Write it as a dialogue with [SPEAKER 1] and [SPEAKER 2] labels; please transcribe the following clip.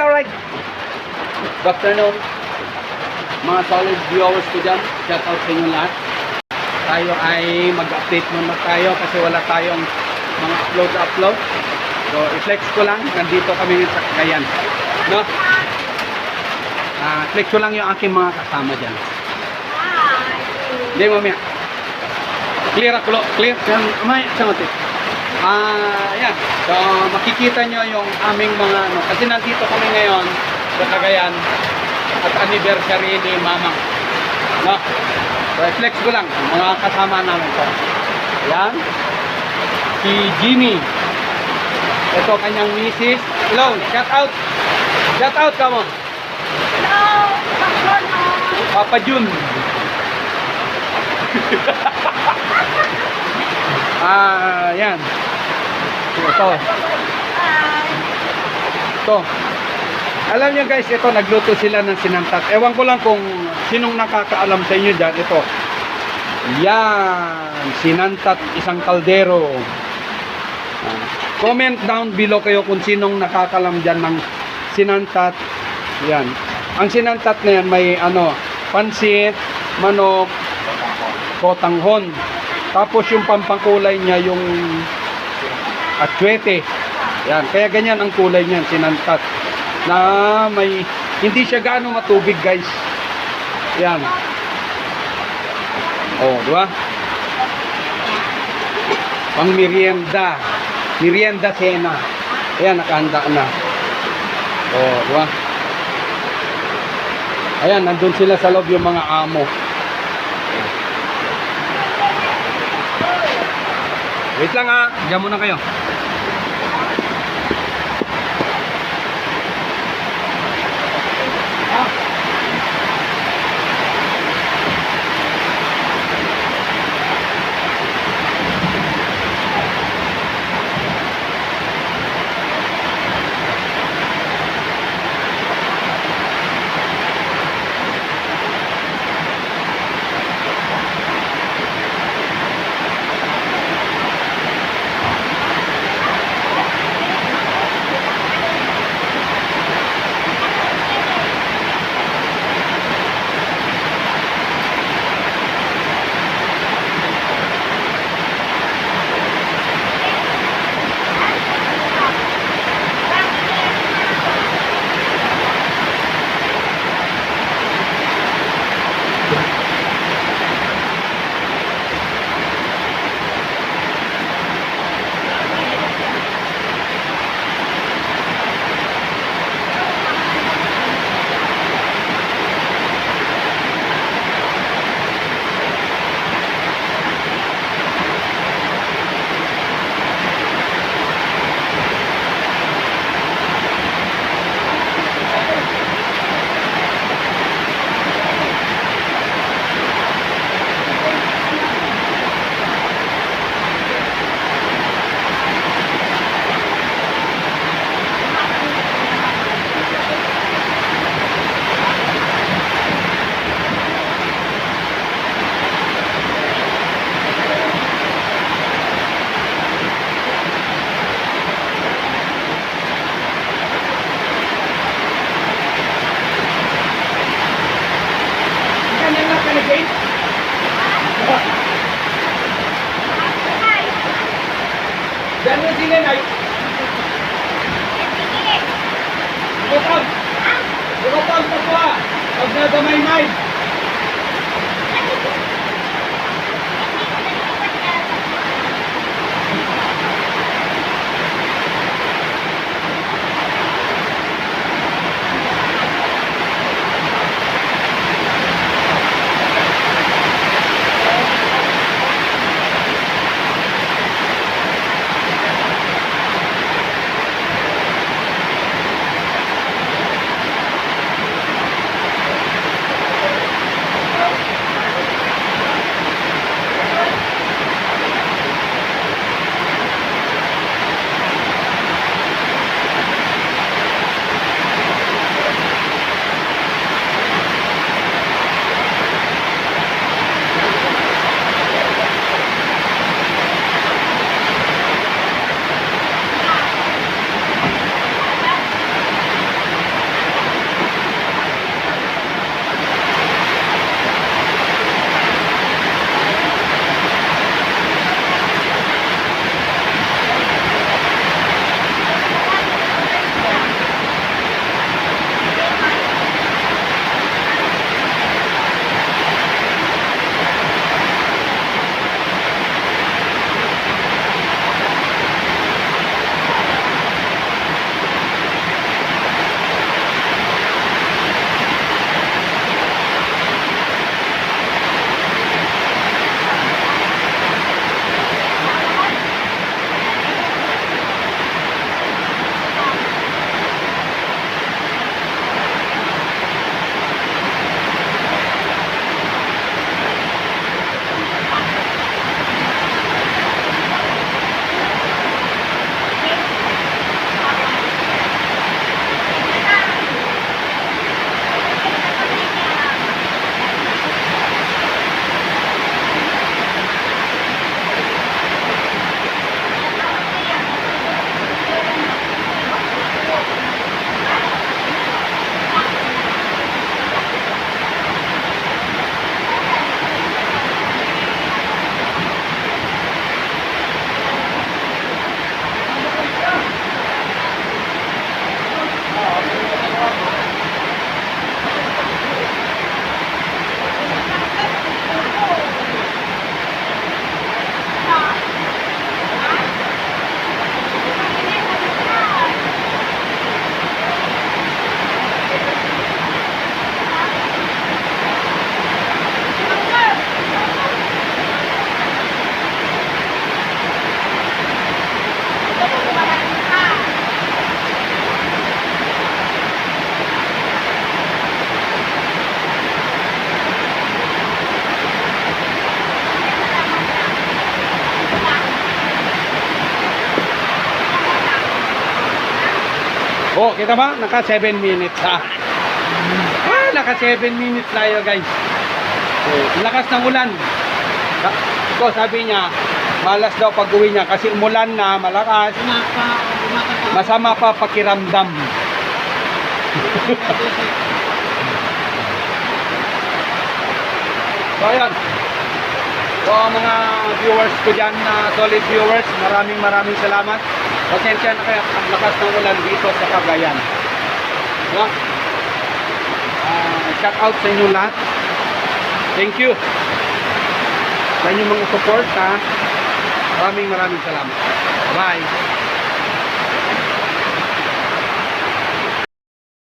[SPEAKER 1] alright. Good afternoon. Mga solid viewers ko dyan. Shout out sa inyo lahat. Tayo ay mag-update muna tayo kasi wala tayong mga upload. So, i-flex ko lang. Nandito kami sa Cagayan. No? Flex ko lang yung aking mga kasama dyan. Hindi, mamaya. Clear ako. Clear. Mamaya, sangatit. Yan. So, makikita nyo yung aming mga, kasi nandito kami ngayon sa Cagayan at anniversary ni Mamang. No? So, flex ko lang mga kasama namin to. Yan. Si Jimmy. Ito kanyang misis. Hello, shout out. Shout out ka mo.
[SPEAKER 2] Hello,
[SPEAKER 1] Papa Jun. Yan. Ito. Ito. Alam niyo guys, ito nagluto sila ng sinantat. Ewan ko lang kung sinong nakakaalam sa inyo dyan. Ito. Yan. Sinantat, isang kaldero. Comment down below kayo kung sinong nakakalam dyan ng sinantat. Yan. Ang sinantat na yan may pansit, manok, kotanghon. Tapos yung pampangkulay niya yung atsuete. Yan. Kaya ganyan ang kulay niyan, sinantat. Na may, hindi siya gaano matubig guys. Yan. Oh, diba? Pang merienda. Merienda cena. Ayan, nakahanda na. Oh, diba? Ayan, nandun sila sa loob yung mga amo. Wait lang ha. Diyan muna kayo. Diyan mo sila na. Bukod sa kuha. Pag nagamay-may. Oh, kita ba? Naka 7 minutes ha. Naka 7 minutes tayo guys. Oh, lakas ng ulan. Ito sabi niya, malas daw pag uwi niya kasi umulan na, malakas. Masama pa pakiramdam. So ayan. So mga viewers ko dyan, solid viewers, maraming salamat. Pasensya na kaya ang lakas ng ulan dito sa Cagayan. So, shout out sa inyo lahat. Thank you sa inyong mga support ha. Maraming salamat. Bye.